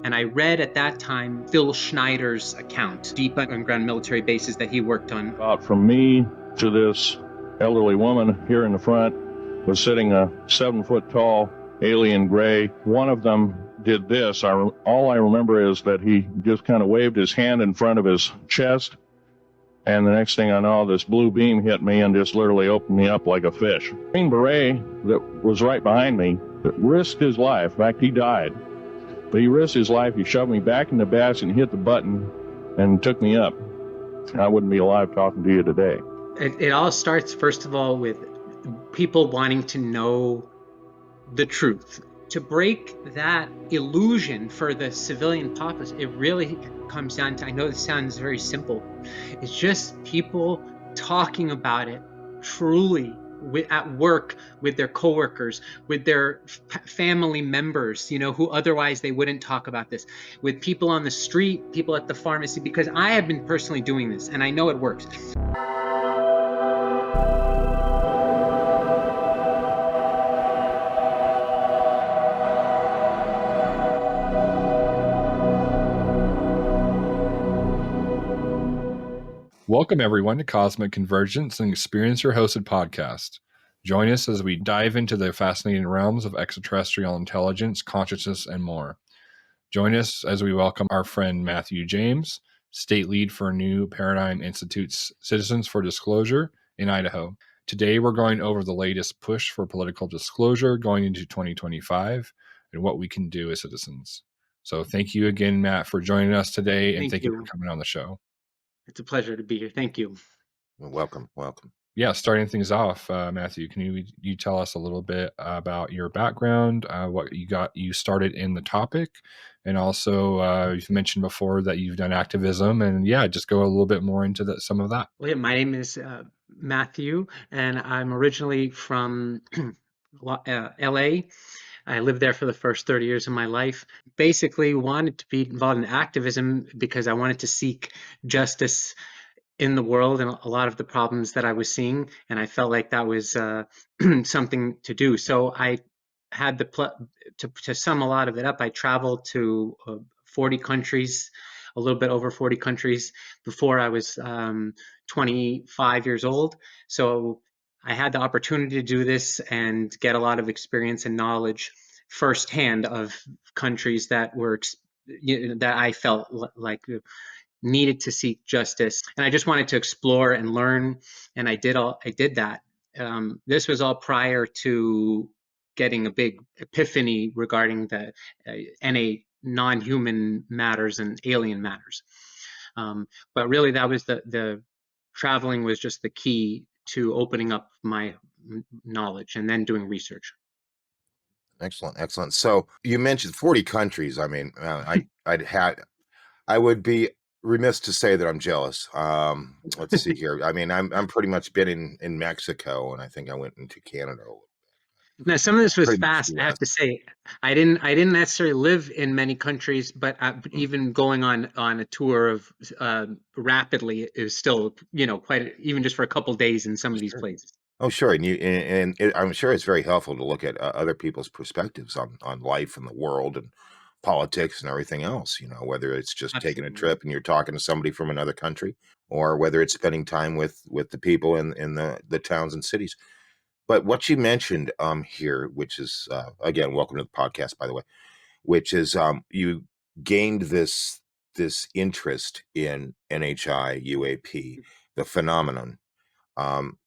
And I read at that time Phil Schneider's account, deep underground military bases that he worked on. About from me to this elderly woman here in the front was sitting a 7-foot tall alien gray. One of them did this. All I remember is that he just kind of waved his hand in front of his chest, and the next thing I know, this blue beam hit me and just literally opened me up like a fish. Green Beret that was right behind me risked his life. In fact, he died. But he risked his life. He shoved me back in the basket and hit the button and took me up. I wouldn't be alive talking to you today. It all starts, first of all, with people wanting to know the truth. To break that illusion for the civilian populace, it really comes down to, I know this sounds very simple, it's just people talking about it truly at work with their coworkers, with their family members, who otherwise they wouldn't talk about this, with people on the street, people at the pharmacy, because I have been personally doing this and I know it works. Welcome, everyone, to Cosmic Convergence, an experiencer-hosted podcast. Join us as we dive into the fascinating realms of extraterrestrial intelligence, consciousness, and more. Join us as we welcome our friend Matthew James, State Lead for New Paradigm Institute's Citizens for Disclosure in Idaho. Today, we're going over the latest push for political disclosure going into 2025 and what we can do as citizens. So thank you again, Matt, for joining us today, and thank you for coming on the show. It's a pleasure to be here. Thank you. Welcome. Yeah, starting things off, Matthew, can you tell us a little bit about your background, what you started in the topic, and also you've mentioned before that you've done activism, and just go a little bit more into some of that. Well, my name is Matthew, and I'm originally from LA. I lived there for the first 30 years of my life. Basically wanted to be involved in activism because I wanted to seek justice in the world and a lot of the problems that I was seeing, and I felt like that was something to do. So I had to sum a lot of it up. I traveled to 40 countries, a little bit over 40 countries before I was 25 years old. So I had the opportunity to do this and get a lot of experience and knowledge firsthand of countries that were that I felt like needed to seek justice, and I just wanted to explore and learn, and I did that. This was all prior to getting a big epiphany regarding the NA non-human matters and alien matters. But really, that was the traveling was just the key to opening up my knowledge and then doing research. Excellent. So you mentioned 40 countries. I mean, I would be remiss to say that I'm jealous. Let's see here. I mean, I'm pretty much been in Mexico, and I think I went into Canada. Now, some of this was fast. I have to say, I didn't necessarily live in many countries, but even going on a tour of rapidly is still, quite even just for a couple of days in some of these places. Oh, sure, and I'm sure it's very helpful to look at other people's perspectives on life and the world and politics and everything else. Whether it's just Absolutely. taking a trip and you're talking to somebody from another country, or whether it's spending time with the people in the towns and cities. But what you mentioned here, which is again, welcome to the podcast, by the way, which is you gained this interest in NHI UAP, the phenomenon.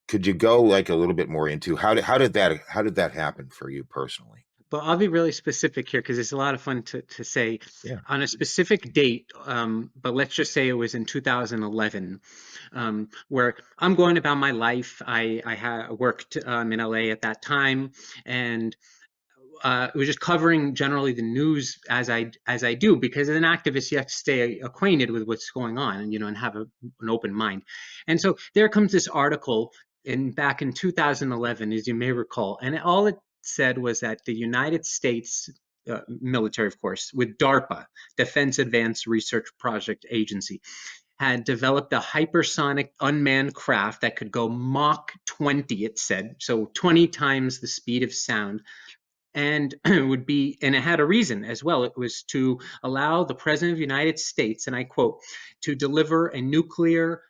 Could you go like a little bit more into how did that happen for you personally? But I'll be really specific here because it's a lot of fun to say on a specific date. But let's just say it was in 2011, where I'm going about my life. I worked in LA at that time, and it was just covering generally the news as I do, because as an activist you have to stay acquainted with what's going on and have an open mind. And so there comes this article back in 2011, as you may recall, and all it said was that the United States military, of course, with DARPA, Defense Advanced Research Project Agency, had developed a hypersonic unmanned craft that could go Mach 20, it said, so 20 times the speed of sound, And it had a reason as well. It was to allow the President of the United States, and I quote, to deliver a nuclear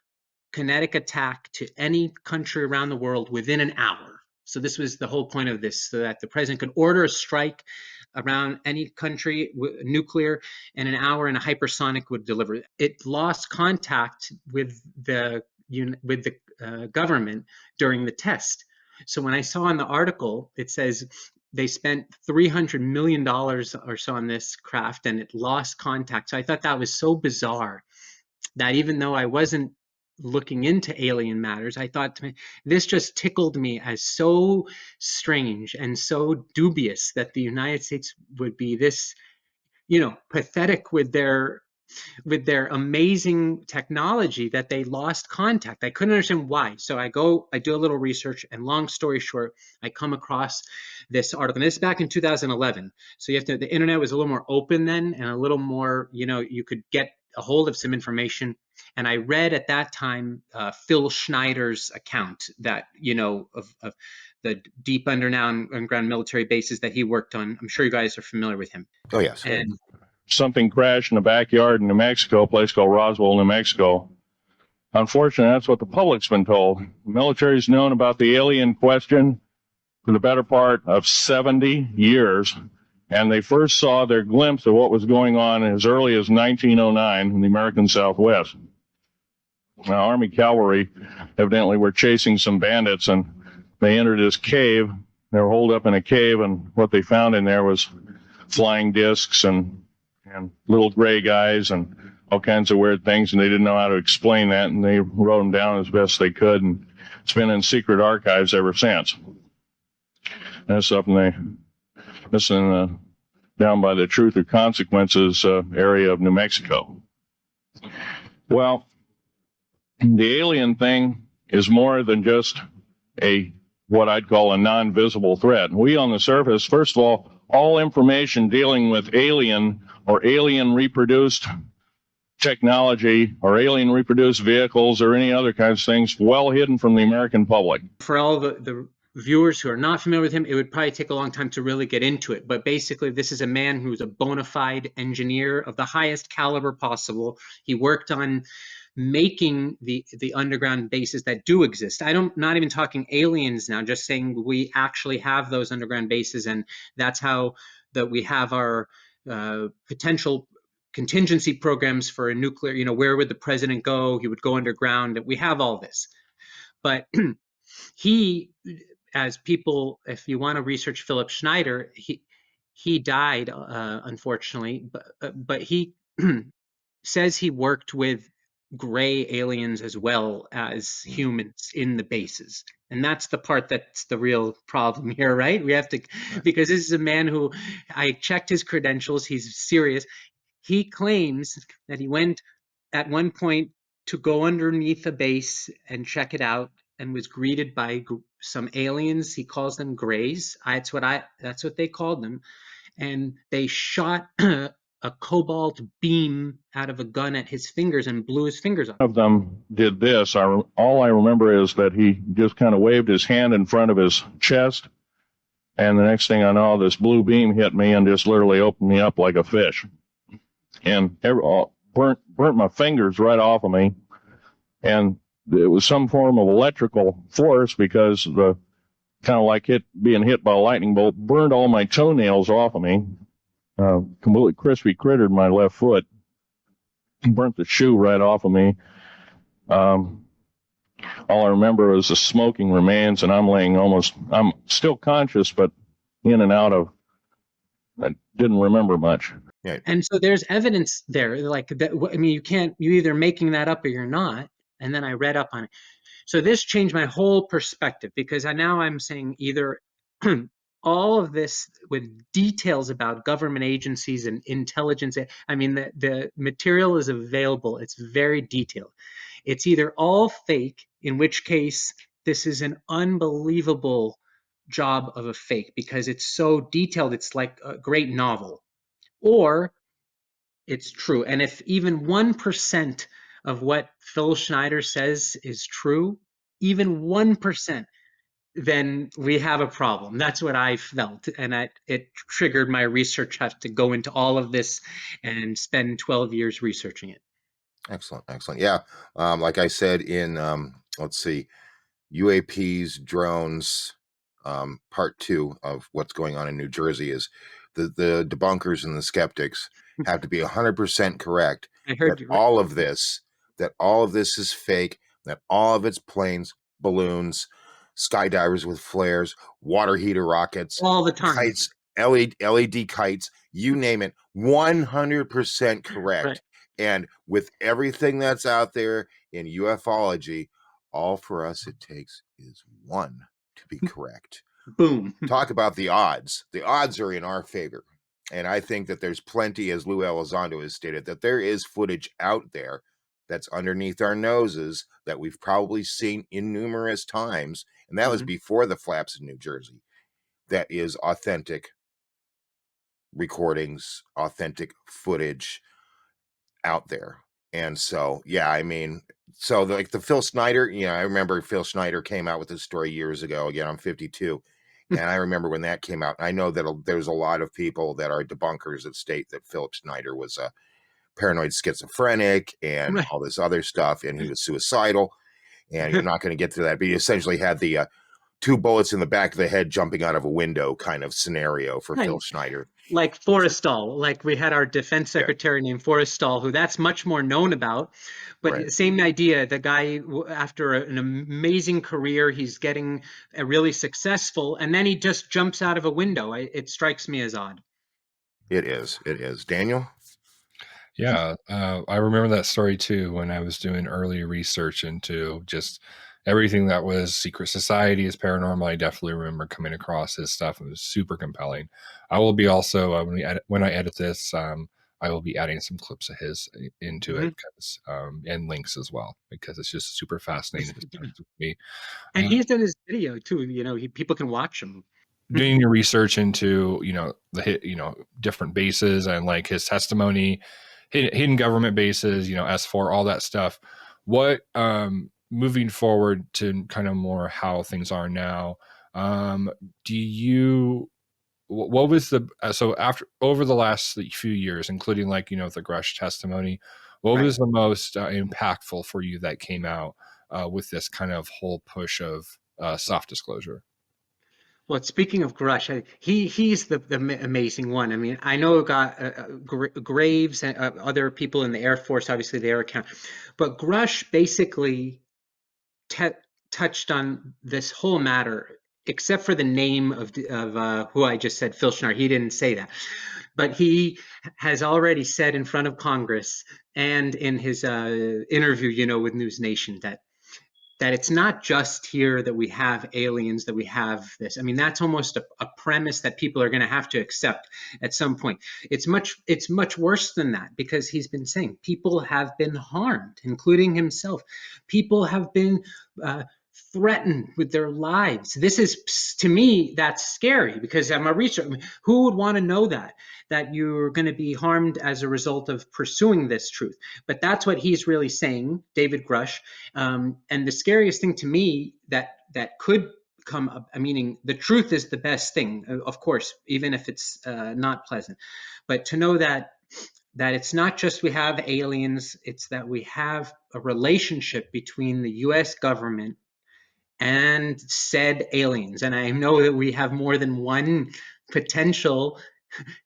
kinetic attack to any country around the world within an hour. So this was the whole point of this, so that the president could order a strike around any country nuclear in an hour, and a hypersonic would deliver. It lost contact with the government during the test. So when I saw in the article, it says they spent $300 million or so on this craft and it lost contact. So I thought that was so bizarre that even though I wasn't looking into alien matters, I thought this just tickled me as so strange and so dubious that the United States would be this, pathetic with their amazing technology, that they lost contact. I couldn't understand why. So I do a little research, and long story short, I come across this article. And this is back in 2011. So the internet was a little more open then, and a little more, you could get a hold of some information. And I read at that time Phil Schneider's account that, of the deep underground military bases that he worked on. I'm sure you guys are familiar with him. Oh, yes. And Something crashed in the backyard in New Mexico, a place called Roswell, New Mexico. Unfortunately, that's what the public's been told. The military's known about the alien question for the better part of 70 years, and they first saw their glimpse of what was going on as early as 1909 in the American Southwest. Now, Army cavalry evidently were chasing some bandits, and they entered this cave. They were holed up in a cave, and what they found in there was flying discs and little gray guys and all kinds of weird things, and they didn't know how to explain that, and they wrote them down as best they could, and it's been in secret archives ever since. That's up down by the Truth or Consequences area of New Mexico. Well, the alien thing is more than just what I'd call a non-visible threat. We on the surface, first of all information dealing with alien or alien reproduced technology or alien reproduced vehicles or any other kinds of things well hidden from the American public. For all the viewers who are not familiar with him, it would probably take a long time to really get into it. But basically, this is a man who's a bona fide engineer of the highest caliber possible. He worked on making the underground bases that do exist. Not even talking aliens now, just saying we actually have those underground bases, and that's how we have our potential contingency programs for a nuclear, where would the president go? He would go underground. We have all this. But he, as people, if you want to research Philip Schneider, he died, unfortunately, but he says he worked with gray aliens as well as humans in the bases. And that's the part that's the real problem here, right? We have to, because this is a man who, I checked his credentials, he's serious. He claims that he went at one point to go underneath a base and check it out, and was greeted by some aliens. He calls them grays. That's what they called them. And they shot a cobalt beam out of a gun at his fingers and blew his fingers off. One of them did this. All I remember is that he just kind of waved his hand in front of his chest, and the next thing I know, this blue beam hit me and just literally opened me up like a fish, and burnt my fingers right off of me. And it was some form of electrical force, because the kind of like being hit by a lightning bolt burned all my toenails off of me. Completely crispy crittered my left foot, burnt the shoe right off of me. All I remember was the smoking remains, and I'm still conscious, but in and out of, I didn't remember much. Yeah. And so there's evidence there, like that. I mean, you're either making that up or you're not. And then I read up on it. So this changed my whole perspective, because now I'm saying either all of this with details about government agencies and intelligence. I mean, the material is available. It's very detailed. It's either all fake, in which case this is an unbelievable job of a fake, because it's so detailed. It's like a great novel, or it's true. And if even 1% of what Phil Schneider says is true, even 1%, then we have a problem. That's what I felt. And it triggered my research. I have to go into all of this and spend 12 years researching it. Excellent, excellent. Yeah, like I said in let's see, UAPs, drones, part 2 of what's going on in New Jersey is the debunkers and the skeptics have to be 100% correct I that heard you all of this, is fake, that all of it's planes, balloons, skydivers with flares, water heater rockets, all the time. kites, LED kites, you name it, 100% Right. correct. And with everything that's out there in ufology, all for us it takes is one to be correct. Boom. Talk about the odds. The odds are in our favor. And I think that there's plenty, as Lou Elizondo has stated, that there is footage out there that's underneath our noses that we've probably seen in numerous times. And that was before the flaps in New Jersey. That is authentic recordings, authentic footage out there. And so, yeah, I mean, so like the Phil Schneider, I remember Phil Schneider came out with this story years ago. Again, I'm 52. And I remember when that came out. I know that there's a lot of people that are debunkers that state that Philip Schneider was a paranoid schizophrenic and Right. all this other stuff, and he was suicidal. And you're not going to get to that, but he essentially had the 2 bullets in the back of the head jumping out of a window kind of scenario for Right. Phil Schneider. Like Forrestal, like we had our defense secretary named Forrestal, who that's much more known about. But Right. same idea, the guy, after an amazing career, he's getting really successful, and then he just jumps out of a window. It strikes me as odd. It is. It is. Daniel? Yeah, I remember that story too when I was doing early research into just everything that was secret societies, paranormal. I definitely remember coming across his stuff. It was super compelling. I will be also when I edit this, I will be adding some clips of his into it because and links as well because it's just super fascinating to me. And he's done his video too. People can watch him. Doing your research into different bases and like his testimony, hidden government bases, S4, all that stuff. What moving forward to kind of more how things are now, do you what was the so after over the last few years, including like the Grush testimony, what was the most impactful for you that came out with this kind of whole push of soft disclosure? Well, speaking of Grush, he's the amazing one. I mean, I know got Graves and other people in the Air Force, obviously their account, but Grush basically touched on this whole matter, except for the name of who I just said, Phil Schneider. He didn't say that, but he has already said in front of Congress and in his interview, with News Nation that it's not just here that we have aliens, that we have this. I mean, that's almost a premise that people are going to have to accept at some point. It's much worse than that, because he's been saying people have been harmed, including himself. People have been threatened with their lives. This is, to me, that's scary, because I'm a researcher. I mean, who would want to know that you're going to be harmed as a result of pursuing this truth? But that's what he's really saying, David Grush. And the scariest thing to me that could come up, meaning the truth is the best thing, of course, even if it's not pleasant. But to know that it's not just we have aliens, it's that we have a relationship between the US government and said aliens. And I know that we have more than one potential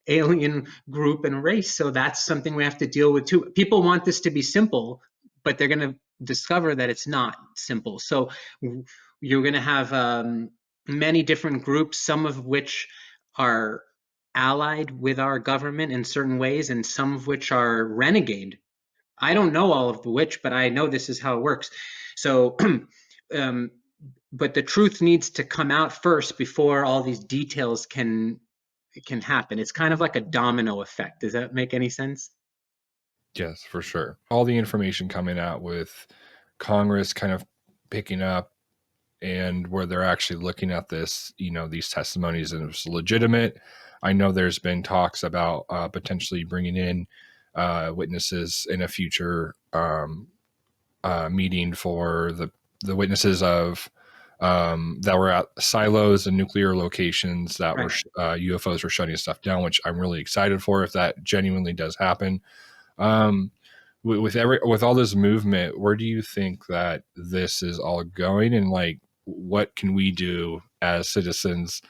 alien group and race. So that's something we have to deal with too. People want this to be simple, but they're going to discover that it's not simple. So you're going to have many different groups, some of which are allied with our government in certain ways, and some of which are renegade. I don't know all of the which, but I know this is how it works. So, but the truth needs to come out first before all these details can happen. It's kind of like a domino effect. Does that make any sense? Yes, for sure. All the information coming out with Congress kind of picking up, and where they're actually looking at this, these testimonies, and it's legitimate. I know there's been talks about potentially bringing in witnesses in a future meeting for the witnesses of that were at silos and nuclear locations that were Right. UFOs were shutting stuff down, which I'm really excited for if that genuinely does happen. With all this movement, where do you think that this is all going, and like what can we do as citizens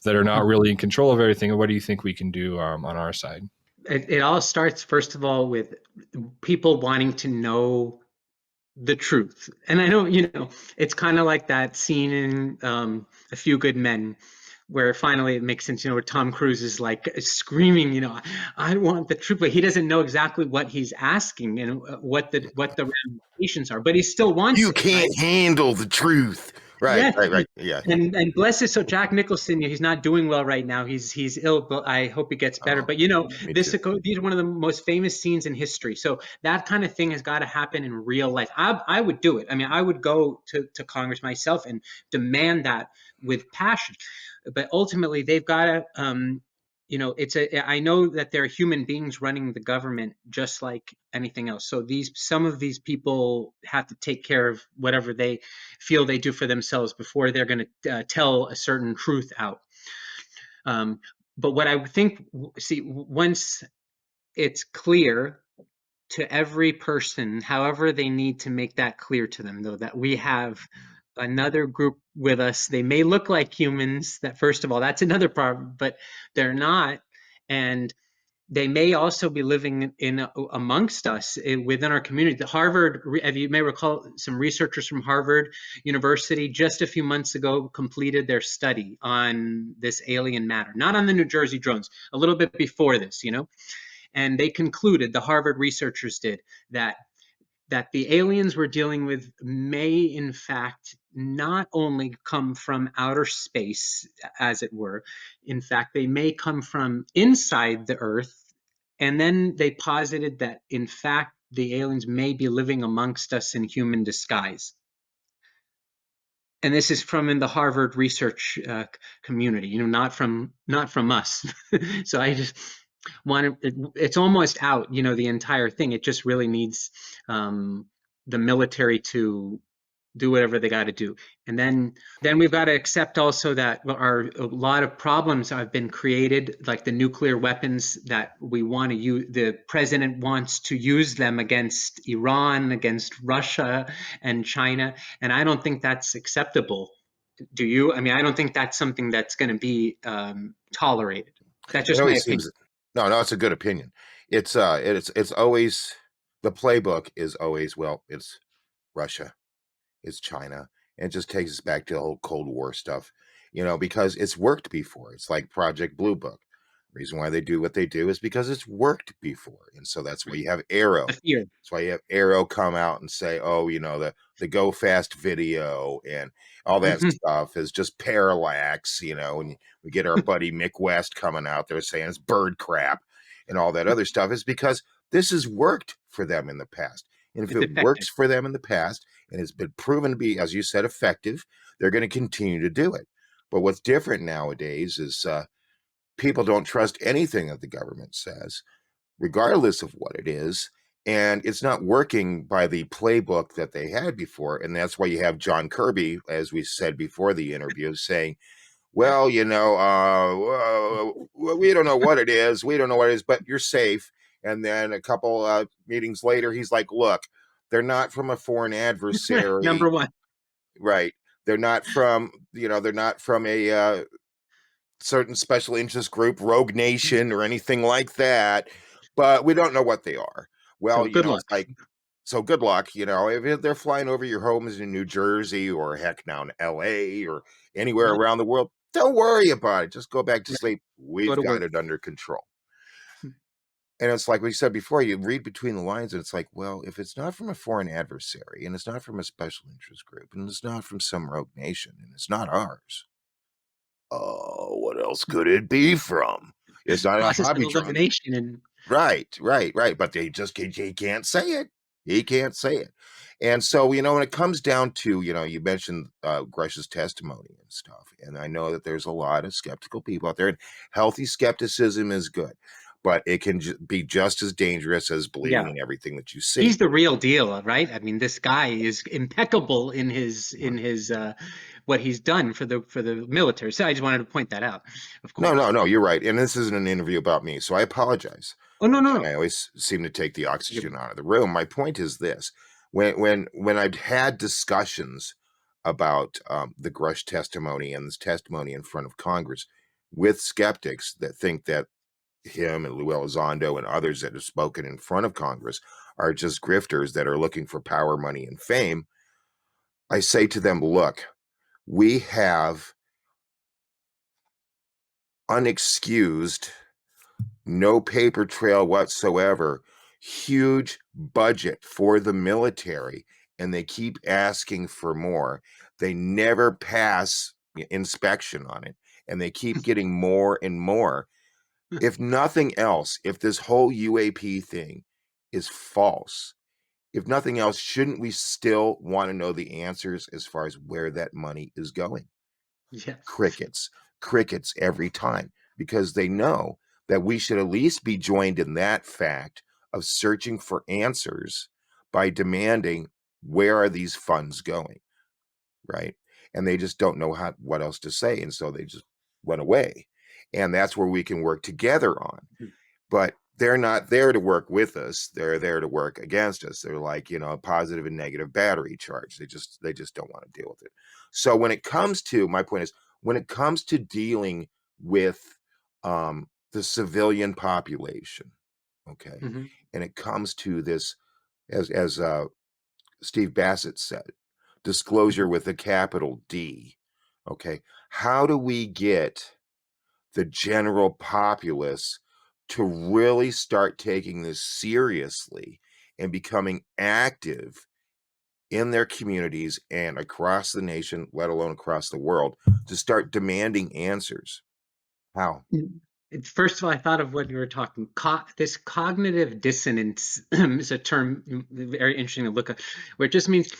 that are not really in control of everything, and what do you think we can do on our side? It all starts, first of all, with people wanting to know the truth. And I know, it's kind of like that scene in A Few Good Men, where finally it makes sense, where Tom Cruise is like screaming, I want the truth, but he doesn't know exactly what he's asking and what the ramifications are, but he still wants You it, right? can't handle the truth. Right, Yes. right, right. Yeah. And bless his, so Jack Nicholson, he's not doing well right now. He's ill, but I hope he gets better. Oh, But me too. these are one of the most famous scenes in history. So that kind of thing has got to happen in real life. I would do it. I mean, I would go to Congress myself and demand that with passion. But ultimately, they've got to. I know that there are human beings running the government just like anything else. So some of these people have to take care of whatever they feel they do for themselves before they're going to tell a certain truth out. But what I think, see, once it's clear to every person, however they need to make that clear to them, though, that we have another group with us. They may look like humans. That, first of all, that's another problem, but they're not. And they may also be living in amongst us within our community. The Harvard, as you may recall, some researchers from Harvard University just a few months ago completed their study on this alien matter, not on the New Jersey drones, a little bit before this, and they concluded, the Harvard researchers did, that the aliens we're dealing with may in fact not only come from outer space, as it were. In fact, they may come from inside the Earth. And then they posited that in fact the aliens may be living amongst us in human disguise. And this is from in the Harvard research community, not from us. So I just it's almost out, the entire thing. It just really needs the military to do whatever they got to do. And then we've got to accept also that a lot of problems have been created, like the nuclear weapons that we want to use. The president wants to use them against Iran, against Russia and China. And I don't think that's acceptable. Do you? I mean, I don't think that's something that's going to be tolerated. That's It just my always opinion. seems no, it's a good opinion. It's always the playbook is always, well, it's Russia, it's China. And it just takes us back to the whole Cold War stuff, because it's worked before. It's like Project Blue Book. Reason why they do what they do is because it's worked before. And so that's why you have The Arrow. fear. That's why you have Arrow come out and say, oh, the Go Fast video and all that Mhm. stuff is just parallax, and we get our buddy Mick West coming out there saying it's bird crap and all that other stuff is because this has worked for them in the past. And if It's it effective. works for them in the past and it's been proven to be, as you said, effective, they're going to continue to do it. But what's different nowadays is people don't trust anything that the government says, regardless of what it is. And it's not working by the playbook that they had before. And that's why you have John Kirby, as we said before the interview, saying, well, we don't know what it is. We don't know what it is, but you're safe. And then a couple meetings later, he's like, look, they're not from a foreign Number adversary. one. Right. They're not from a certain special interest group, Rogue Nation, or anything like that, but we don't know what they are. So Well, good luck. it's like, so good luck. If they're flying over your homes in New Jersey or heck now in LA or anywhere Right. around the world, don't worry about it. Just go back to sleep. Go We've to got work. it under control. And it's like we said before, you read between the lines and it's like, well, if it's not from a foreign adversary and it's not from a special interest group and it's not from some rogue nation and it's not ours, what else could it be from? It's not a Process of hobbytron. elimination and Right, right, right. But he can't say it. He can't say it. And so, when it comes down to, you mentioned Gresh's testimony and stuff. And I know that there's a lot of skeptical people out there, and healthy skepticism is good. but it can be just as dangerous as believing Yeah. in everything that you see. He's the real deal, right? I mean, this guy is impeccable in his what he's done for the military. So I just wanted to point that out, of No, course. no, no, you're right. And this isn't an interview about me, so I apologize. Oh, no, no, Again, no. I always seem to take the You- oxygen out of the room. My point is this: when I've had discussions about the Grush testimony and this testimony in front of Congress with skeptics that think that him and Lou Elizondo and others that have spoken in front of Congress are just grifters that are looking for power, money, and fame, I say to them, look, we have unexcused, no paper trail whatsoever, huge budget for the military, and they keep asking for more. They never pass inspection on it, and they keep getting more and more. If nothing else, if this whole UAP thing is false, if nothing else, shouldn't we still want to know the answers as far as where that money is going? Yes. Crickets, crickets every time, because they know that we should at least be joined in that fact of searching for answers by demanding where are these funds going, right? And they just don't know what else to say, and so they just went away. And that's where we can work together on. But they're not there to work with us. They're there to work against us. They're like, a positive and negative battery charge. They just don't want to deal with it. So when it comes to, my point is, when it comes to dealing with the civilian population, okay, Hmm. and it comes to this, as Steve Bassett said, disclosure with a capital D, okay, how do we get the general populace to really start taking this seriously and becoming active in their communities and across the nation, let alone across the world, to start demanding answers? How? First of all, I thought of what you were talking. This cognitive dissonance is a term very interesting to look at, where it just means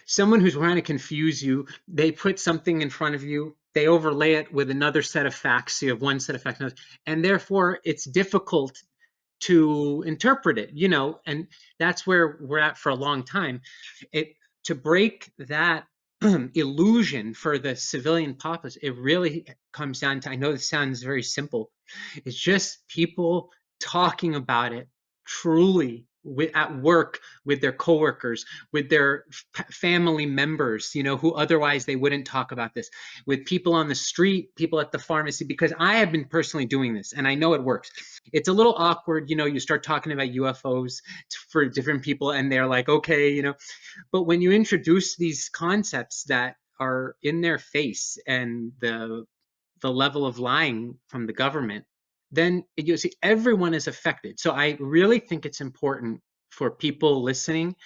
someone who's trying to confuse you. They put something in front of you. They overlay it with another set of facts. So you have one set of facts, and therefore it's difficult to interpret it. And that's where we're at for a long time. It To break that illusion for the civilian populace, it really comes down to, I know this sounds very simple, it's just people talking about it truly at work with their coworkers, with their family members, who otherwise they wouldn't talk about this, with people on the street, people at the pharmacy, because I have been personally doing this and I know it works. It's a little awkward, you start talking about UFOs for different people and they're like, okay, but when you introduce these concepts that are in their face and the level of lying from the government, then you see everyone is affected. So I really think it's important for people listening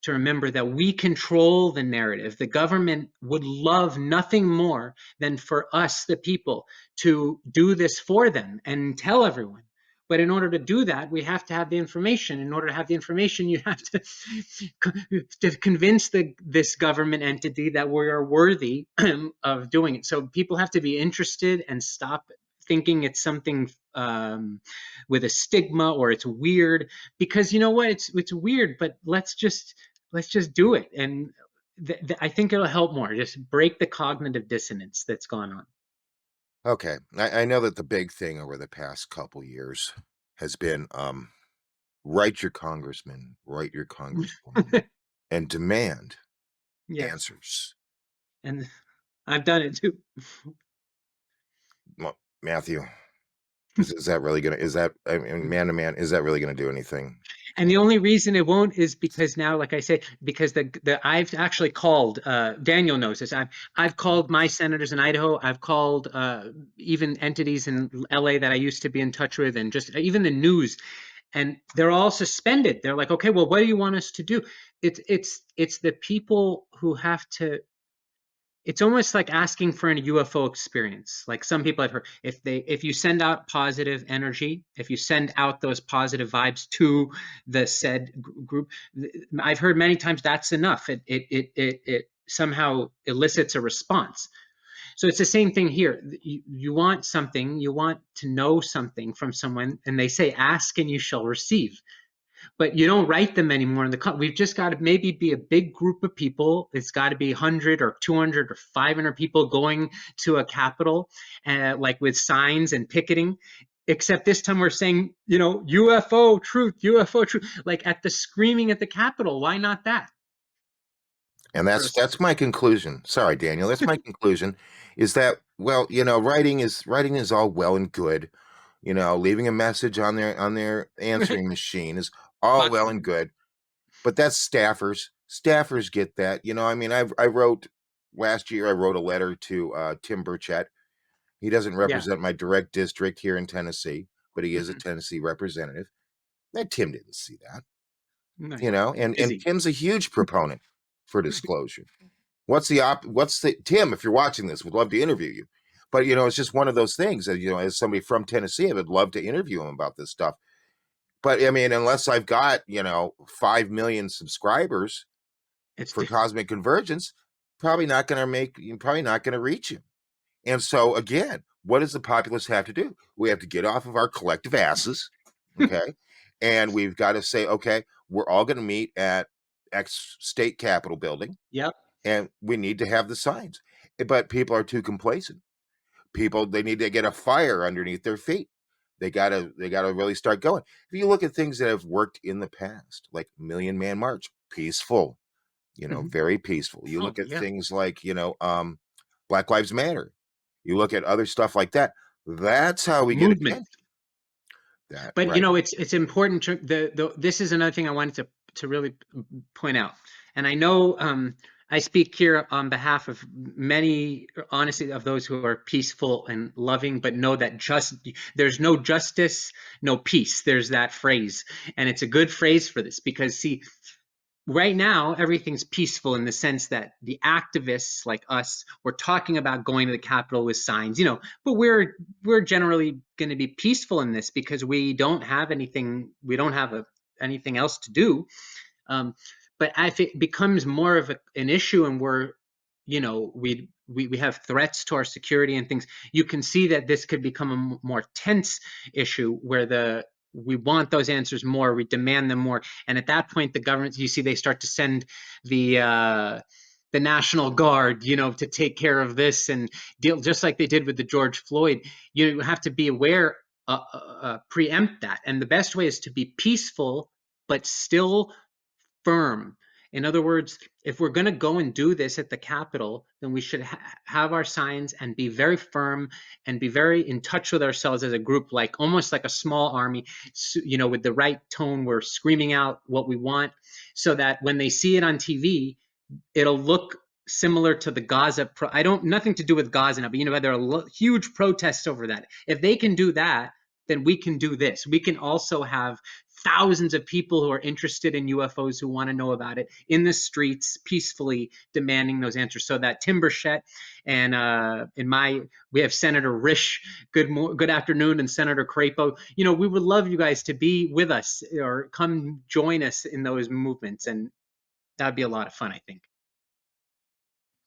to remember that we control the narrative. The government would love nothing more than for us, the people, to do this for them and tell everyone. But in order to do that, we have to have the information. In order to have the information, you have to convince this government entity that we are worthy of doing it. So people have to be interested and stop thinking it's something with a stigma or it's weird, because you know what, it's weird, but let's just do it. And I think it'll help more. Just break the cognitive dissonance that's gone on. Okay, I know that the big thing over the past couple years has been write your congressman, write your congresswoman, and demand Yes, answers. and I've done it too. Matthew, is that really gonna? Is that, I mean, man to man? Is that really gonna do anything? And the only reason it won't is because now, like I say, because the I've actually called. Daniel knows this. I've called my senators in Idaho. I've called even entities in LA that I used to be in touch with, and just even the news, and they're all suspended. They're like, okay, well, what do you want us to do? It's the people who have to. It's almost like asking for a UFO experience. Like some people I've heard, if you send out positive energy, if you send out those positive vibes to the said group, I've heard many times that's enough. It somehow elicits a response. So it's the same thing here. You want something, you want to know something from someone, and they say, ask and you shall receive. But you don't write them anymore in the we've just got to maybe be a big group of people. It's got to be 100 or 200 or 500 people going to a capitol, like with signs and picketing. Except this time we're saying, UFO truth, like at the screaming at the Capitol. Why not that? And that's my conclusion. Sorry, Daniel. That's my conclusion. Is that, well, writing is all well and good. Leaving a message on their answering machine is all well and good. But that's staffers. Staffers get that. I wrote last year. I wrote a letter to Tim Burchett. He doesn't represent my direct district here in Tennessee, but he is a Tennessee representative. That Tim didn't see that. And Tim's a huge proponent for disclosure. What's the Tim, if you're watching this, would love to interview you. But it's just one of those things that, as somebody from Tennessee, I would love to interview him about this stuff. But I mean, unless I've got, 5 million subscribers for Cosmic Convergence, probably not going to reach you. And so again, what does the populace have to do? We have to get off of our collective asses. Okay. And we've got to say, okay, we're all going to meet at X state capitol building. Yep. And we need to have the signs. But people are too complacent. They need to get a fire underneath their feet. They gotta really start going. If you look at things that have worked in the past, like Million Man March, peaceful, very peaceful. You look at things like, Black Lives Matter. You look at other stuff like that. That's how we get attention. But right. It's important to this is another thing I wanted to really point out. And I know I speak here on behalf of many, honestly, of those who are peaceful and loving, but know that there's no justice, no peace. There's that phrase. And it's a good phrase for this because, see, right now, everything's peaceful in the sense that the activists like us, we're talking about going to the Capitol with signs, but we're generally going to be peaceful in this because we don't have anything else to do. But if it becomes more of an issue and we have threats to our security and things, you can see that this could become a more tense issue where we want those answers more, we demand them more. And at that point, the government, you see, they start to send the National Guard, to take care of this and deal, just like they did with the George Floyd. You have to be aware, preempt that. And the best way is to be peaceful, but still firm. In other words, if we're going to go and do this at the Capitol, then we should have our signs and be very firm and be very in touch with ourselves as a group, like almost like a small army, with the right tone. We're screaming out what we want so that when they see it on TV, it'll look similar to the Gaza. Nothing to do with Gaza now, but there are huge protests over that. If they can do that, then we can do this. We can also have thousands of people who are interested in UFOs who want to know about it in the streets, peacefully demanding those answers. So that Tim Burchett and we have Senator Risch, good afternoon, and Senator Crapo. We would love you guys to be with us or come join us in those movements, and that'd be a lot of fun, I think.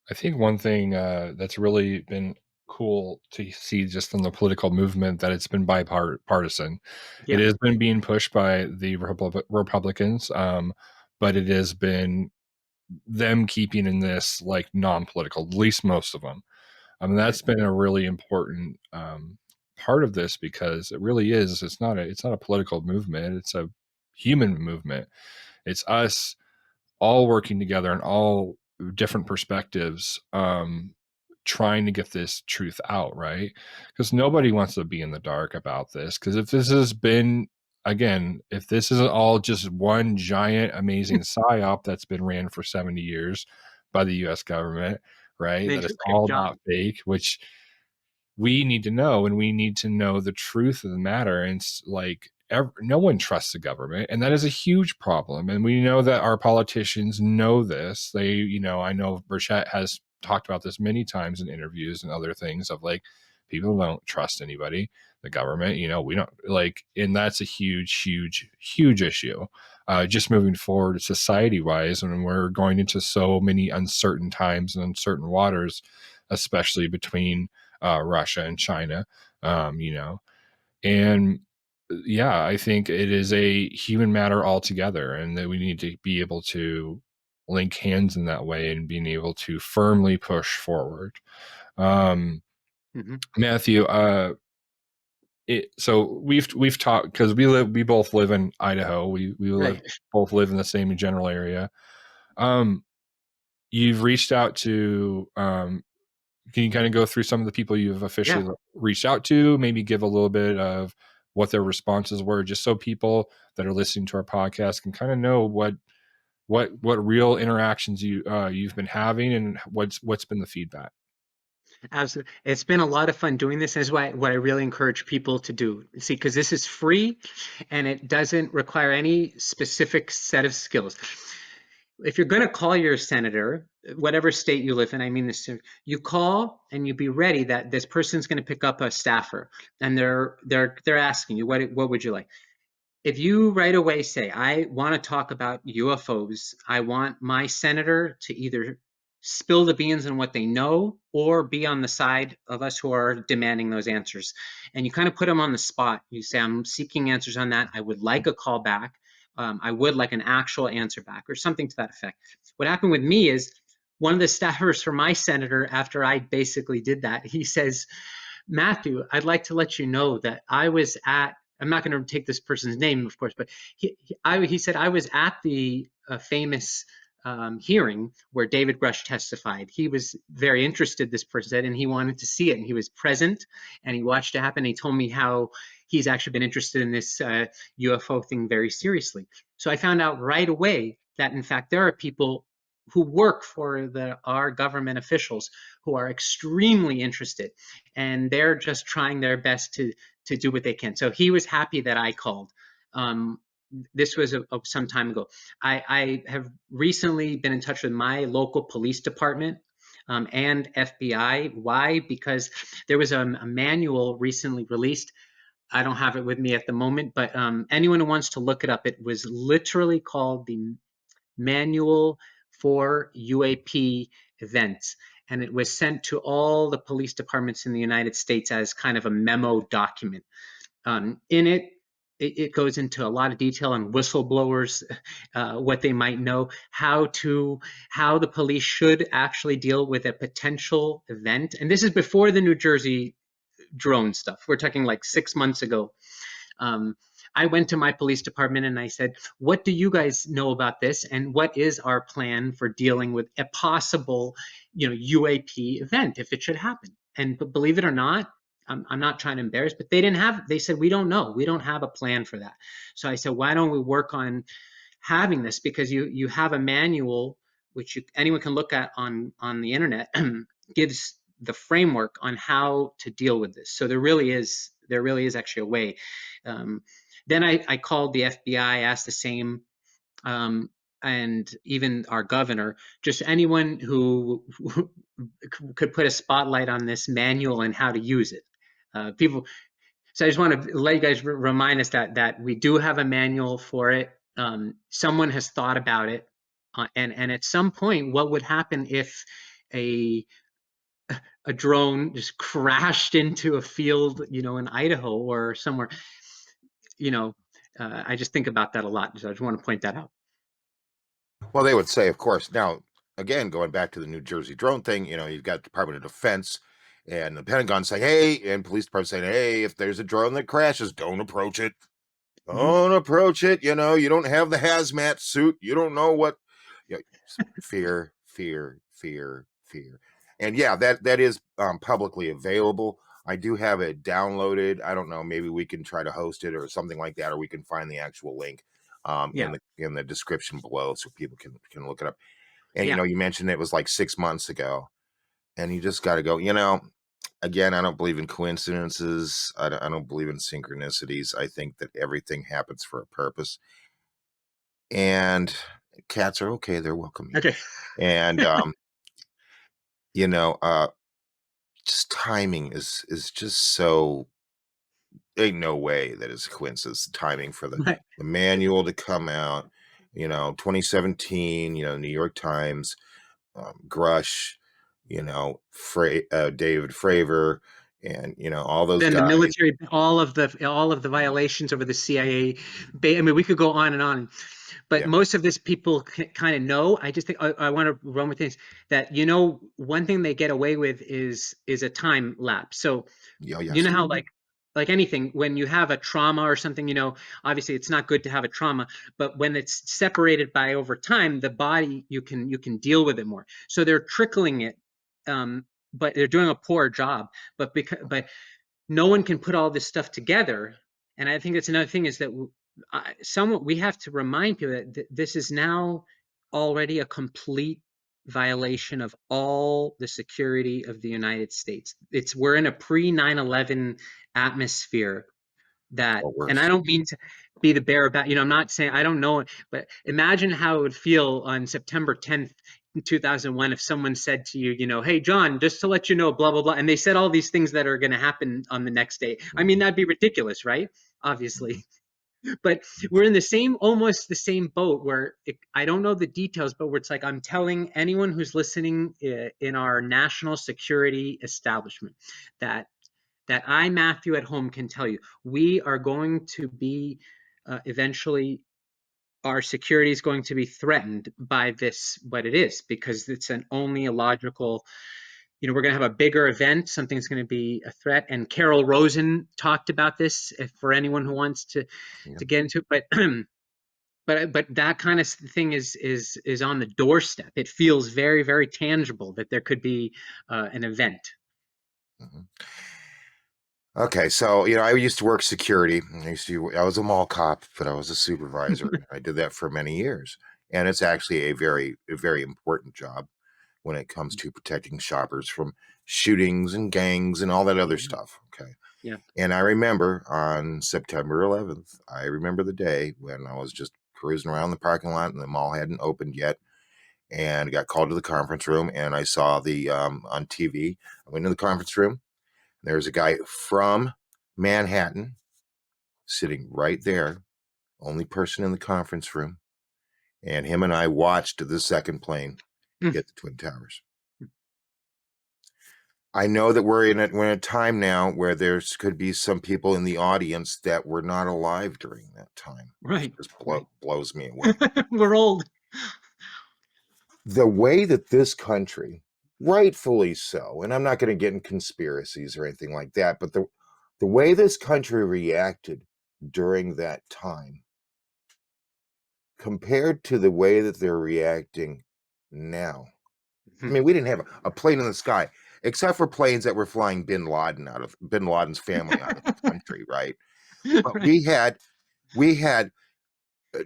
I think one thing that's really been cool to see just from the political movement that it's been bipartisan. Yeah. It has been being pushed by the Republicans, but it has been them keeping in this like non-political, at least most of them. That's been a really important part of this because it really is. It's not a political movement. It's a human movement. It's us all working together and all different perspectives, trying to get this truth out, right? Because nobody wants to be in the dark about this. Because if this isn't all just one giant amazing psyop that's been ran for 70 years by the U.S. government, right? That is all not fake, which we need to know, and we need to know the truth of the matter. And it's like no one trusts the government, and that is a huge problem. And we know that our politicians know this. I know Burchett has talked about this many times in interviews and other things of like, people don't trust anybody, the government, we don't like, and that's a huge, huge, huge issue. Just moving forward society wise, when we're going into so many uncertain times and uncertain waters, especially between Russia and China, and yeah, I think it is a human matter altogether, and that we need to be able to link hands in that way and being able to firmly push forward. Hmm. Matthew, so we've talked because we both live in Idaho. Right. Both live in the same general area. You've reached out to. Can you kind of go through some of the people you've officially Yeah. reached out to? Maybe give a little bit of what their responses were, just so people that are listening to our podcast can kind of know what real interactions you've been having and what's been the feedback. Absolutely. It's been a lot of fun doing this. And this is what I really encourage people to do. See, because this is free and it doesn't require any specific set of skills. If you're going to call your senator, whatever state you live in, I mean this, you call and you be ready that this person's going to pick up a staffer and they're asking you, what would you like? If you right away say, I want to talk about UFOs, I want my senator to either spill the beans on what they know or be on the side of us who are demanding those answers. And you kind of put them on the spot. You say, I'm seeking answers on that. I would like a call back. I would like an actual answer back or something to that effect. What happened with me is one of the staffers for my senator, after I basically did that, he says, Matthew, I'd like to let you know that I was at, I'm not going to take this person's name, of course, but he said, I was at the famous hearing where David Grush testified. He was very interested, this person said, and he wanted to see it. And he was present and he watched it happen. And he told me how he's actually been interested in this UFO thing very seriously. So I found out right away that, in fact, there are people who work for our government officials who are extremely interested, and they're just trying their best to do what they can. So he was happy that I called. This was some time ago. I have recently been in touch with my local police department and FBI. Why? Because there was a manual recently released. I don't have it with me at the moment, but anyone who wants to look it up, it was literally called the Manual for UAP Events. And it was sent to all the police departments in the United States as kind of a memo document. In it goes into a lot of detail on whistleblowers, what they might know, how the police should actually deal with a potential event. And this is before the New Jersey drone stuff. We're talking like 6 months ago. Um, I went to my police department and I said, what do you guys know about this? And what is our plan for dealing with a possible, UAP event if it should happen? And believe it or not, I'm not trying to embarrass, but they said, we don't know. We don't have a plan for that. So I said, why don't we work on having this? Because you have a manual, which anyone can look at on the internet, gives the framework on how to deal with this. So there really is actually a way. Then I called the FBI, asked the same, and even our governor, just anyone who could put a spotlight on this manual and how to use it. People. So I just want to let you guys remind us that we do have a manual for it. Someone has thought about it, and at some point, what would happen if a drone just crashed into a field, in Idaho or somewhere? I just think about that a lot. So I just want to point that out. Well, they would say, of course. Now, again, going back to the New Jersey drone thing, you've got Department of Defense and the Pentagon saying, hey, and police department saying, hey, if there's a drone that crashes, don't approach it. Mhm. Don't approach it. You don't have the hazmat suit. You don't know what. Fear, fear, fear, fear. And yeah, that is publicly available. I do have it downloaded. I don't know. Maybe we can try to host it or something like that, or we can find the actual link Yeah, in the description below so people can look it up. And yeah, you mentioned it was like 6 months ago, and you just got to go. Again, I don't believe in coincidences. I don't believe in synchronicities. I think that everything happens for a purpose. And cats are okay. They're welcome here. okay. And you know, uh, just timing is just so. Ain't no way that it's a coincidence. The timing for Right. the manual to come out. 2017. New York Times, Grush. David Fravor, and all those Then the guys. military, all of the violations over the CIA. I mean, we could go on and on, but Yeah. most of this people kind of know. I just think I want to run with this, that one thing they get away with is a time lapse. So Yeah, you yes. know how like anything, when you have a trauma or something, obviously it's not good to have a trauma, but when it's separated by over time, the body, you can deal with it more. So they're trickling it, but they're doing a poor job. But no one can put all this stuff together. And I think that's another thing, is that we have to remind people that this is now already a complete violation of all the security of the United States. We're in a pre 9/11 atmosphere, Or and I worse. don't mean to be the bearer of I'm not saying I don't know, but imagine how it would feel on September 10th, 2001, if someone said to you, hey, John, just to let you know, blah, blah, blah. And they said all these things that are going to happen on the next day. I mean, that'd be ridiculous, right? Obviously. But we're in almost the same boat, where I don't know the details, but where it's like, I'm telling anyone who's listening in our national security establishment that I, Matthew, at home, can tell you, we are going to be eventually, our security is going to be threatened by this, what it is, because it's only a logical, we're going to have a bigger event, something's going to be a threat. And Carol Rosen talked about this, for anyone who wants to get into it. But that kind of thing is on the doorstep. It feels very, very tangible that there could be an event. Mhm. Okay, so I used to work security. I was a mall cop, but I was a supervisor. I did that for many years, and it's actually a very important job when it comes to protecting shoppers from shootings and gangs and all that other stuff. Okay, Yeah. and I remember on September 11th, I remember the day when I was just cruising around the parking lot and the mall hadn't opened yet, and got called to the conference room, and I saw the on TV. I went to the conference room. There's a guy from Manhattan sitting right there, only person in the conference room. And him and I watched the second plane hit the Twin Towers. I know that we're in a time now where could be some people in the audience that were not alive during that time, which Right. just Right. blows me away. We're old. The way that this country, rightfully so, and I'm not going to get in conspiracies or anything like that, but the way this country reacted during that time compared to the way that they're reacting now. I mean, we didn't have a plane in the sky, except for planes that were flying Bin Laden's family out of the country, right? But Right. we had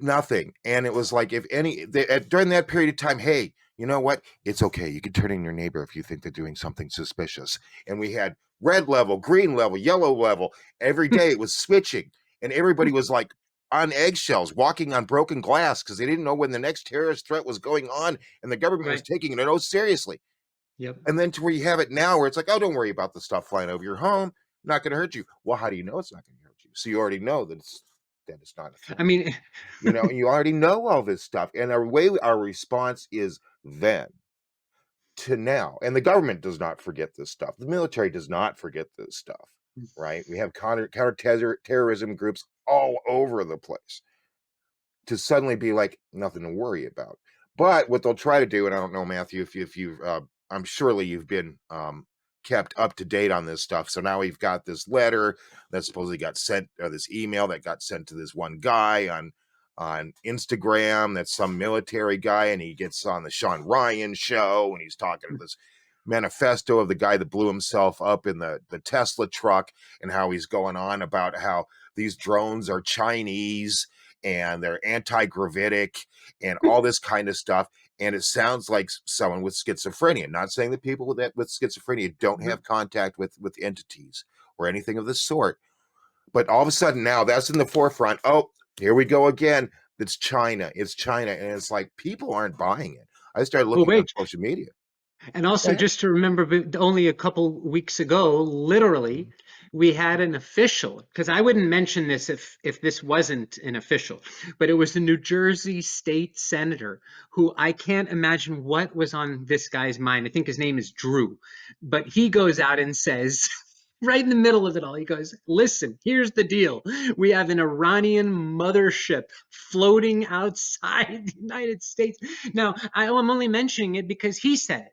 nothing, and it was like, during that period of time, hey, you know what? It's okay. You can turn in your neighbor if you think they're doing something suspicious. And we had red level, green level, yellow level. Every day it was switching, and everybody was like on eggshells, walking on broken glass because they didn't know when the next terrorist threat was going on, and the government was Right. taking it seriously. Yep. And then to where you have it now, where it's like, oh, don't worry about the stuff flying over your home, not going to hurt you. Well, how do you know it's not going to hurt you? So you already know that it's not a threat. I mean, You already know all this stuff. And our response is then to now. And the government does not forget this stuff. The military does not forget this stuff, right? We have counterterrorism groups all over the place to suddenly be like, nothing to worry about. But what they'll try to do, and I don't know, Matthew, if you've, I'm surely you've been kept up to date on this stuff. So now we've got this letter that supposedly got sent, or this email that got sent to this one guy on Instagram. That's some military guy, and he gets on the Sean Ryan show, and he's talking to this manifesto of the guy that blew himself up in the Tesla truck, and how he's going on about how these drones are Chinese and they're anti-gravitic and all this kind of stuff. And it sounds like someone with schizophrenia. Not saying that people with schizophrenia don't have contact with entities or anything of the sort, but all of a sudden now that's in the forefront. Oh, here we go again. It's China, and it's like people aren't buying it. I started well, looking on wait. social media. And also, just to remember, only a couple weeks ago, literally, we had an official, because I wouldn't mention this if this wasn't an official, but it was a New Jersey state senator who I can't imagine what was on this guy's mind. I think his name is Drew, but he goes out and says, right in the middle of it all, he goes, listen, here's the deal. We have an Iranian mothership floating outside the United States. Now, I'm only mentioning it because he said it.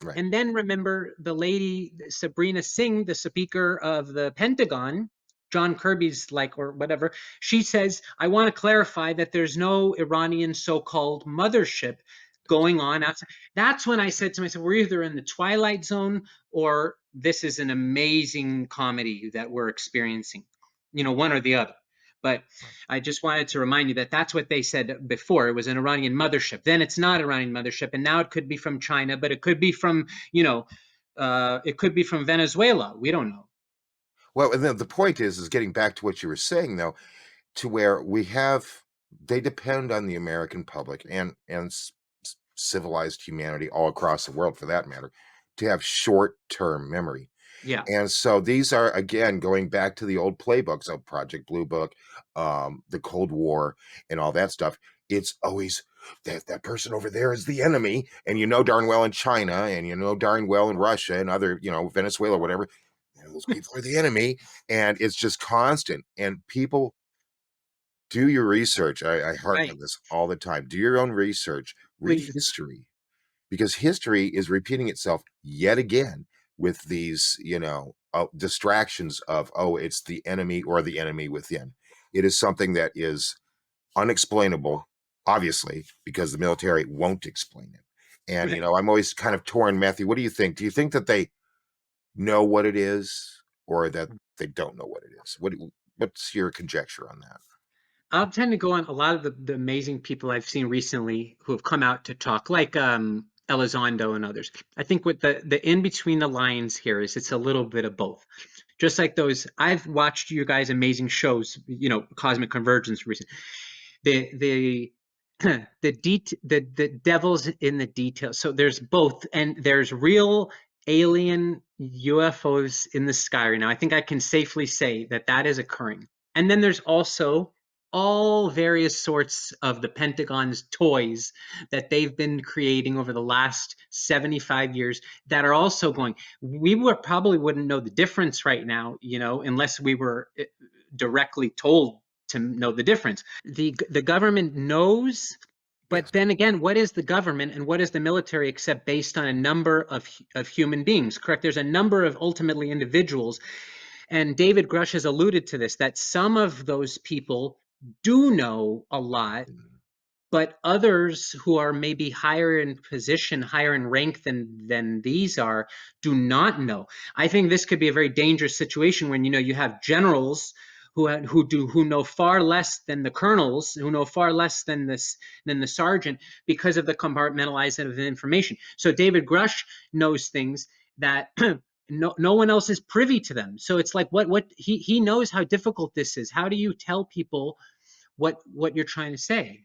Right. And then remember the lady, Sabrina Singh, the Speaker of the Pentagon, John Kirby's like, or whatever, she says, I want to clarify that there's no Iranian so-called mothership going on outside. That's when I said to myself, we're either in the twilight zone or this is an amazing comedy that we're experiencing, one or the other. But I just wanted to remind you that that's what they said before. It was an Iranian mothership. Then it's not Iranian mothership, and now it could be from China, but it could be from, it could be from Venezuela. We don't know. Well, and then the point is getting back to what you were saying, though, to where they depend on the American public and civilized humanity all across the world, for that matter, to have short-term memory. Yeah. And so these are, again, going back to the old playbooks of Project Blue Book, the Cold War, and all that stuff. It's always that person over there is the enemy, and darn well in China, and darn well in Russia and other, Venezuela, whatever. Those people are the enemy, and it's just constant. And people, do your research. I harp Right. on this all the time. Do your own research. Read history, because history is repeating itself yet again with these, distractions of, oh, it's the enemy or the enemy within. It is something that is unexplainable, obviously, because the military won't explain it. And, I'm always kind of torn. Matthew, what do you think? Do you think that they know what it is, or that they don't know what it is? What's your conjecture on that? I'll tend to go on a lot of the amazing people I've seen recently who have come out to talk, like Elizondo and others. I think what the in between the lines here is it's a little bit of both. Just like those, I've watched you guys' amazing shows, Cosmic Convergence recently. The the devil's in the details. So there's both, and there's real alien UFOs in the sky right now. I think I can safely say that that is occurring. And then there's also all various sorts of the Pentagon's toys that they've been creating over the last 75 years that are also going. We probably wouldn't know the difference right now, unless we were directly told to know the difference. The government knows, but Yes. then again, what is the government and what is the military except based on a number of human beings? Correct? There's a number of ultimately individuals, and David Grush has alluded to this, that some of those people do know a lot, but others who are maybe higher in position, higher in rank than these are, do not know. I think this could be a very dangerous situation when you have generals who know far less than the colonels, who know far less than the sergeant, because of the compartmentalization of the information. So David Grush knows things that no one else is privy to them. So it's like what he knows how difficult this is. How do you tell people what you're trying to say?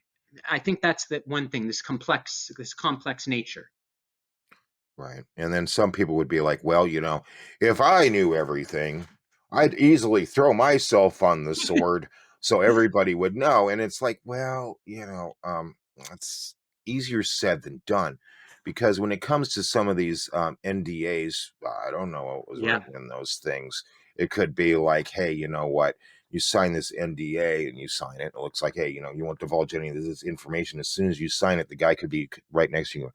I think that's the one thing, this complex nature. Right. And then some people would be like, well, if I knew everything, I'd easily throw myself on the sword so everybody would know. And it's like, well, it's easier said than done, because when it comes to some of these NDAs, I don't know what was Yeah. written in those things. It could be like, hey, you know what? You sign this NDA and you sign it. It looks like, hey, you won't divulge any of this information. As soon as you sign it, the guy could be right next to you.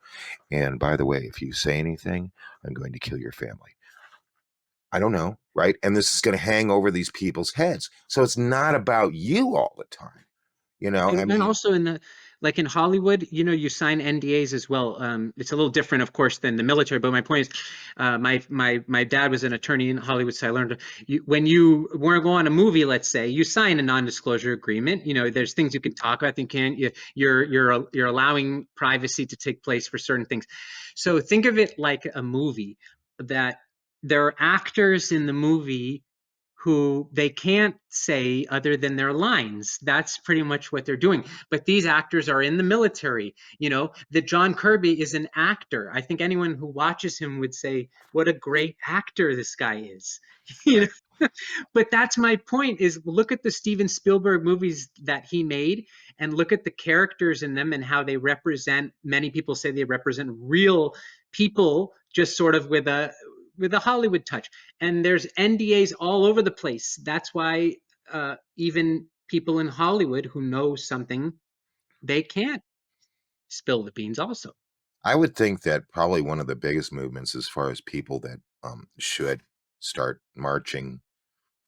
And by the way, if you say anything, I'm going to kill your family. I don't know, right? And this is going to hang over these people's heads. So it's not about you all the time. I And then mean, also like in Hollywood, you sign NDAs as well. It's a little different, of course, than the military. But my point is, my dad was an attorney in Hollywood, so I learned when you want to go on a movie, let's say, you sign a non-disclosure agreement. There's things you can talk about. You're allowing privacy to take place for certain things. So think of it like a movie, that there are actors in the movie who they can't say other than their lines. That's pretty much what they're doing. But these actors are in the military. That John Kirby is an actor. I think anyone who watches him would say, what a great actor this guy is. you Right. know but that's my point, is look at the Steven Spielberg movies that he made and look at the characters in them and how they represent, many people say they represent real people, just sort of with a Hollywood touch. And there's NDAs all over the place. That's why even people in Hollywood who know something, they can't spill the beans also. I would think that probably one of the biggest movements as far as people that should start marching,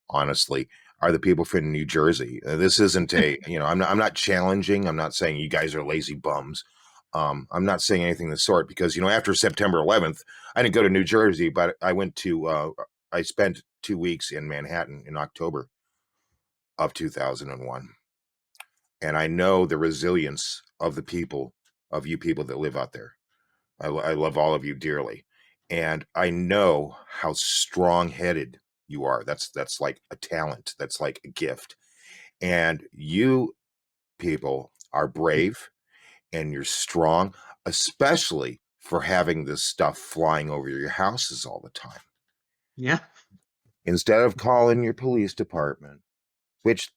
honestly, are the people from New Jersey. This isn't I'm not challenging. I'm not saying you guys are lazy bums. I'm not saying anything of the sort because, after September 11th, I didn't go to New Jersey, but I spent 2 weeks in Manhattan in October of 2001. And I know the resilience of you people that live out there. I love all of you dearly. And I know how strong-headed you are. That's like a talent. That's like a gift. And you people are brave and you're strong, especially for having this stuff flying over your houses all the time. Yeah. Instead of calling your police department, which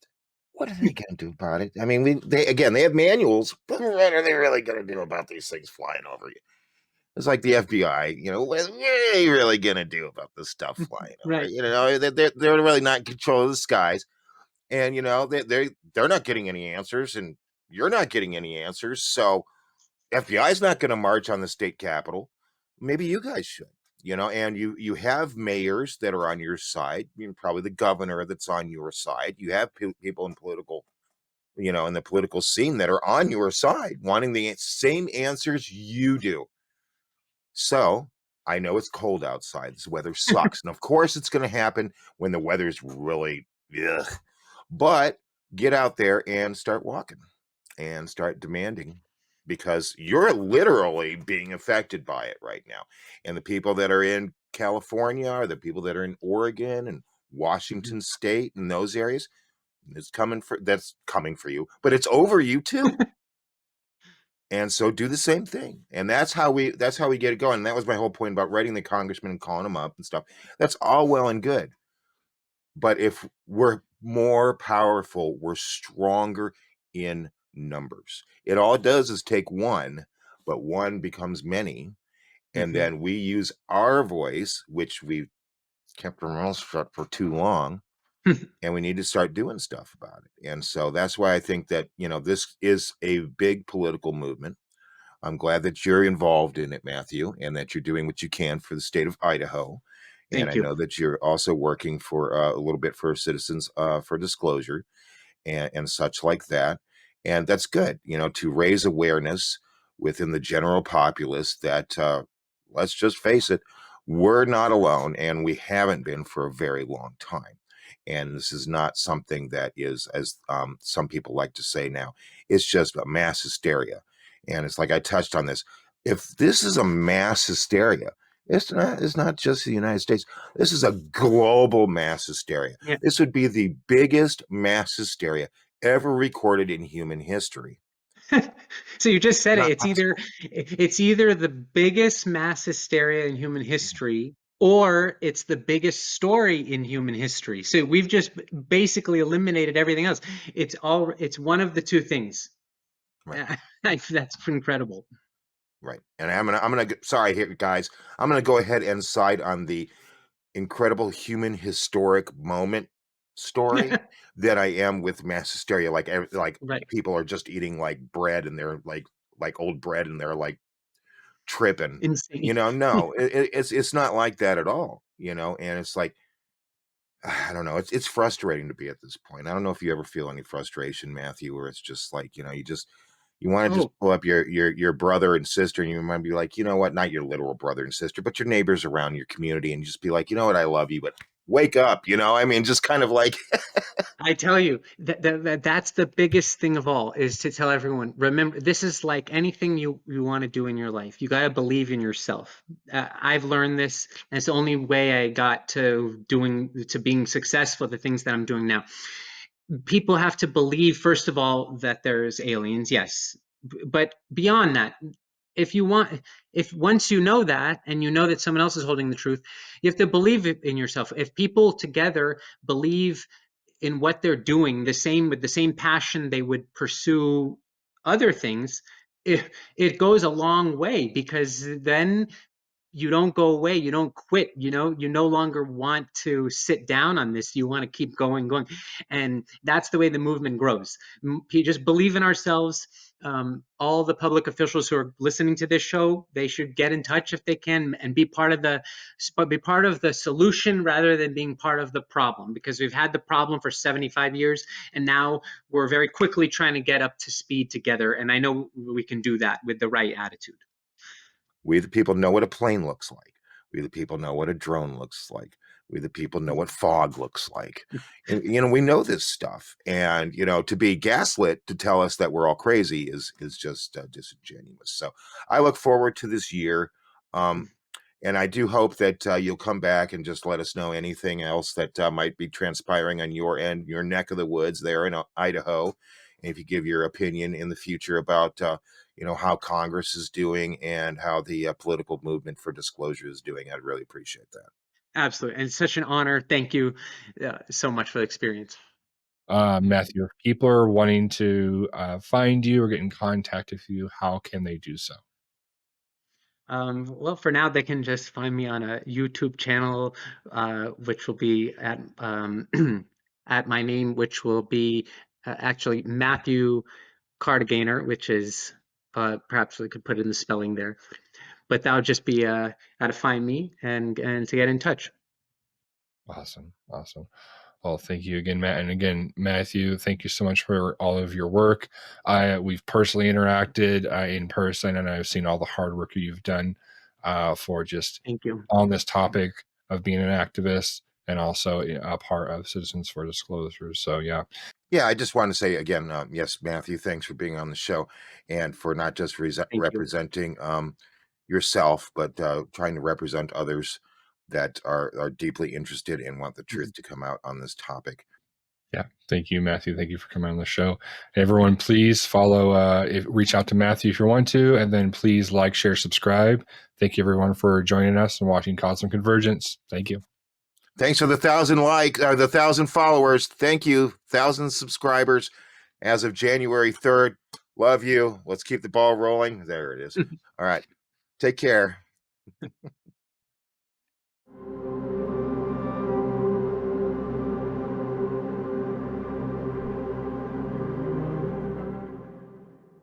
what are they going to do about it? I mean, they have manuals, but what are they really going to do about these things flying over you? It's like the FBI, what are they really going to do about this stuff flying over? Right. They're really not in control of the skies. And, they're not getting any answers and you're not getting any answers. So FBI is not going to march on the state capitol. Maybe you guys should, and you have mayors that are on your side. Probably the governor that's on your side. You have people in in the political scene that are on your side wanting the same answers you do. So I know it's cold outside. This weather sucks. And of course, it's going to happen when the weather's really, ugh. But get out there and start walking and start demanding because you're literally being affected by it right now. And the people that are in California or the people that are in Oregon and Washington State and those areas, that's coming for you, but it's over you too. And so do the same thing. And that's how we get it going. And that was my whole point about writing the congressman and calling them up and stuff. That's all well and good. But if we're more powerful, we're stronger in numbers. It all does is take one, but one becomes many. And then we use our voice, which we've kept our mouths shut for too long. And we need to start doing stuff about it. And so that's why I think that, this is a big political movement. I'm glad that you're involved in it, Matthew, and that you're doing what you can for the state of Idaho. And Thank I you. know that you're also working for a little bit for citizens for disclosure and such like that. And that's good, to raise awareness within the general populace that, let's just face it, we're not alone and we haven't been for a very long time. And this is not something that is, as some people like to say now, it's just a mass hysteria. And it's like I touched on this. If this is a mass hysteria, it's not just the United States. This is a global mass hysteria. Yeah. This would be the biggest mass hysteria ever recorded in human history. So you just said it. Not It's either the biggest mass hysteria in human history, or it's the biggest story in human history. So we've just basically eliminated everything else. It's one of the two things. right, That's incredible. right. And sorry here, guys. I'm gonna go ahead and side on the incredible human historic moment story that I am with mass hysteria. Like Right. people are just eating like bread and they're like old bread and they're like tripping. Insane. No, it's not like that at all. And it's like I don't know. It's frustrating to be at this point. I don't know if you ever feel any frustration, Matthew, where it's just like you want to just Oh, pull up your brother and sister, and you might be like, you know what, not your literal brother and sister, but your neighbors around your community, and just be like, you know what, I love you, but wake up, I mean, just kind of like, I tell you that's the biggest thing of all, is to tell everyone, remember, this is like anything you want to do in your life. You got to believe in yourself. I've learned this, and it's the only way I got to being successful at the things that I'm doing now. People have to believe, first of all, that there's aliens, yes, but beyond that, if once you know that, and you know that someone else is holding the truth, you have to believe in yourself. If people together believe in what they're doing, with the same passion they would pursue other things, it goes a long way, because then you don't go away, you don't quit, you no longer want to sit down on this, you want to keep going, and that's the way the movement grows. You just believe in ourselves. All the public officials who are listening to this show, they should get in touch if they can, and be part of the solution rather than being part of the problem, because we've had the problem for 75 years, and now we're very quickly trying to get up to speed together, and I know we can do that with the right attitude. we the people know what a plane looks like. We the people know what a drone looks like. We the people know what fog looks like. And, we know this stuff. And, to be gaslit to tell us that we're all crazy is just disingenuous. So I look forward to this year. And I do hope that you'll come back and just let us know anything else that might be transpiring on your end, your neck of the woods there in Idaho. And if you give your opinion in the future about, how Congress is doing and how the political movement for disclosure is doing, I'd really appreciate that. Absolutely. And it's such an honor. Thank you so much for the experience. Matthew, if people are wanting to find you or get in contact with you, how can they do so? Well, for now, they can just find me on a YouTube channel, which will be at at my name, which will be actually Matthew Kartiganer, which is perhaps we could put in the spelling there, but that would just be how to find me and to get in touch. Awesome. Well, thank you again, Matt. And again, Matthew, thank you so much for all of your work. We've personally interacted in person, and I've seen all the hard work you've done for just Thank you. on this topic of being an activist and also a part of Citizens for Disclosure. So, yeah. Yeah, I just want to say again, yes, Matthew, thanks for being on the show and for not just Thank you. representing yourself, but trying to represent others that are deeply interested and want the truth to come out on this topic. Yeah. Thank you, Matthew. Thank you for coming on the show. Everyone, please follow, reach out to Matthew if you want to, and then please like, share, subscribe. Thank you, everyone, for joining us and watching Cosmic Convergence. Thank you. Thanks for the 1,000 followers. Thank you. 1,000 subscribers as of January 3rd. Love you. Let's keep the ball rolling. There it is. All right. Take care.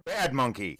Bad monkey.